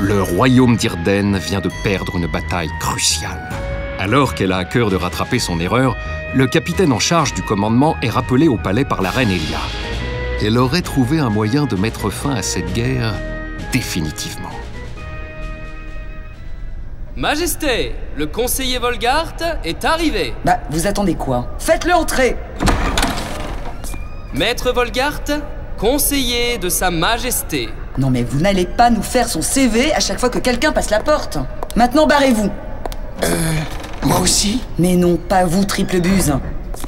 Le royaume d'Irden vient de perdre une bataille cruciale. Alors qu'elle a à cœur de rattraper son erreur, le capitaine en charge du commandement est rappelé au palais par la reine Elia. Elle aurait trouvé un moyen de mettre fin à cette guerre définitivement. Majesté, le conseiller Volgart est arrivé. Bah, vous attendez quoi? Faites-le entrer! Maître Volgart, conseiller de sa majesté. Non mais vous n'allez pas nous faire son CV à chaque fois que quelqu'un passe la porte. Maintenant, barrez-vous. Moi aussi? Mais non, pas vous, triple buse.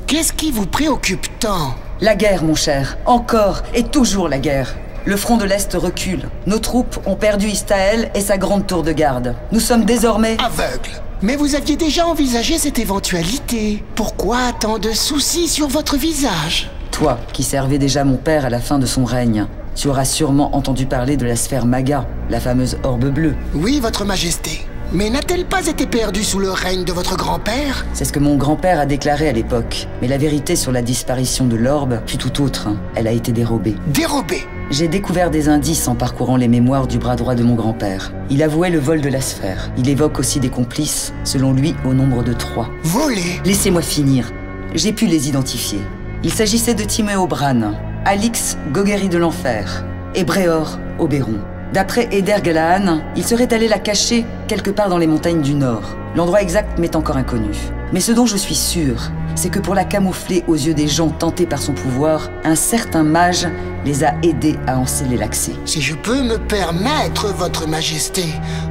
Qu'est-ce qui vous préoccupe tant? La guerre, mon cher. Encore et toujours la guerre. Le front de l'Est recule. Nos troupes ont perdu Istaël et sa grande tour de garde. Nous sommes désormais... Aveugle. Mais vous aviez déjà envisagé cette éventualité. Pourquoi tant de soucis sur votre visage? Toi, qui servais déjà mon père à la fin de son règne, tu auras sûrement entendu parler de la sphère Maga, la fameuse orbe bleue. Oui, votre majesté. Mais n'a-t-elle pas été perdue sous le règne de votre grand-père? C'est ce que mon grand-père a déclaré à l'époque. Mais la vérité sur la disparition de l'orbe fut tout autre. Elle a été dérobée. Dérobée? J'ai découvert des indices en parcourant les mémoires du bras droit de mon grand-père. Il avouait le vol de la sphère. Il évoque aussi des complices, selon lui au nombre de 3. Volé? Laissez-moi finir. J'ai pu les identifier. Il s'agissait de Timéo Bran, Alix Goguerri de l'Enfer et Bréor Oberon. D'après Eder Galahan, il serait allé la cacher quelque part dans les montagnes du Nord. L'endroit exact m'est encore inconnu. Mais ce dont je suis sûr, c'est que pour la camoufler aux yeux des gens tentés par son pouvoir, un certain mage les a aidés à en sceller l'accès. Si je peux me permettre, votre majesté,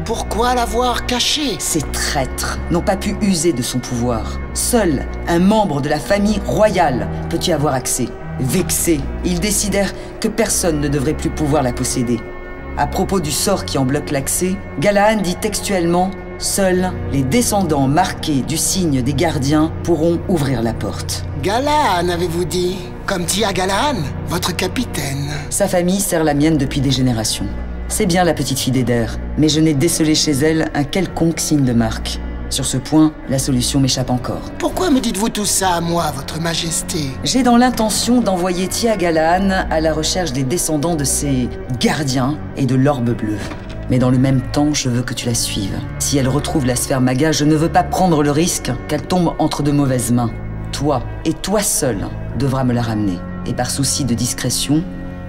pourquoi l'avoir caché? Ces traîtres n'ont pas pu user de son pouvoir. Seul un membre de la famille royale peut y avoir accès. Vexés, ils décidèrent que personne ne devrait plus pouvoir la posséder. À propos du sort qui en bloque l'accès, Galahan dit textuellement « Seuls les descendants marqués du signe des gardiens pourront ouvrir la porte. » Galahan, avez-vous dit? Comme Tia Galahan, votre capitaine. Sa famille sert la mienne depuis des générations. C'est bien la petite fille d'Eder, mais je n'ai décelé chez elle un quelconque signe de marque. Sur ce point, la solution m'échappe encore. Pourquoi me dites-vous tout ça à moi, votre majesté? J'ai dans l'intention d'envoyer Tia Galahan à la recherche des descendants de ces gardiens et de l'orbe bleue. Mais dans le même temps, je veux que tu la suives. Si elle retrouve la sphère Maga, je ne veux pas prendre le risque qu'elle tombe entre de mauvaises mains. Toi, et toi seul, devras me la ramener. Et par souci de discrétion,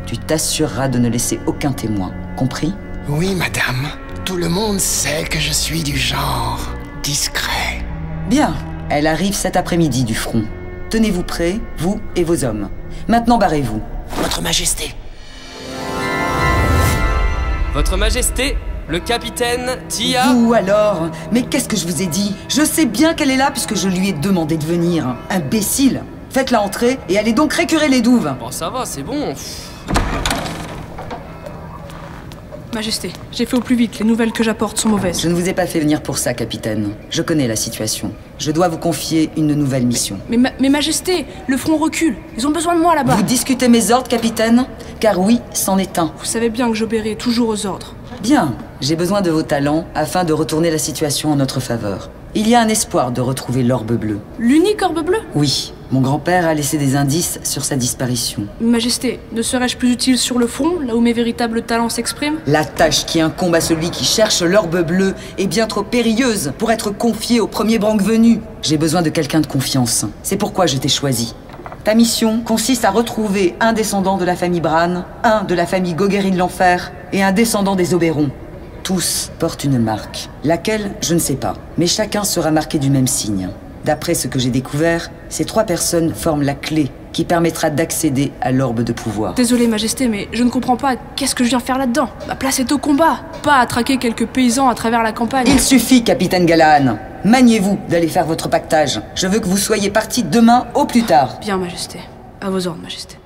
tu t'assureras de ne laisser aucun témoin. Compris? Oui, madame. Tout le monde sait que je suis du genre discret. Bien. Elle arrive cet après-midi du front. Tenez-vous prêts, vous et vos hommes. Maintenant, barrez-vous. Votre majesté. Votre majesté, le capitaine Tia... Vous alors? Mais qu'est-ce que je vous ai dit? Je sais bien qu'elle est là puisque je lui ai demandé de venir. Imbécile! Faites-la entrer et allez donc récurer les douves. Bon, ça va, c'est bon. Majesté, j'ai fait au plus vite, les nouvelles que j'apporte sont mauvaises. Je ne vous ai pas fait venir pour ça, capitaine. Je connais la situation. Je dois vous confier une nouvelle mission. Mais Majesté, le front recule. Ils ont besoin de moi là-bas. Vous discutez mes ordres, capitaine? Car oui, c'en est un. Vous savez bien que j'obéirai toujours aux ordres. Bien, j'ai besoin de vos talents afin de retourner la situation en notre faveur. Il y a un espoir de retrouver l'orbe bleue. L'unique orbe bleue? Oui, mon grand-père a laissé des indices sur sa disparition. Majesté, ne serais-je plus utile sur le front, là où mes véritables talents s'expriment? La tâche qui incombe à celui qui cherche l'orbe bleue est bien trop périlleuse pour être confiée au premier branque venu. J'ai besoin de quelqu'un de confiance. C'est pourquoi je t'ai choisi. Ta mission consiste à retrouver un descendant de la famille Bran, un de la famille Goguerri de l'Enfer et un descendant des Oberon. Tous portent une marque. Laquelle, je ne sais pas. Mais chacun sera marqué du même signe. D'après ce que j'ai découvert, ces 3 personnes forment la clé qui permettra d'accéder à l'orbe de pouvoir. Désolée, Majesté, mais je ne comprends pas. Qu'est-ce que je viens faire là-dedans? Ma place est au combat, pas à traquer quelques paysans à travers la campagne. Il suffit, capitaine Galahan. Maniez-vous d'aller faire votre pactage. Je veux que vous soyez partis demain au plus tard. Bien, Majesté. À vos ordres, Majesté.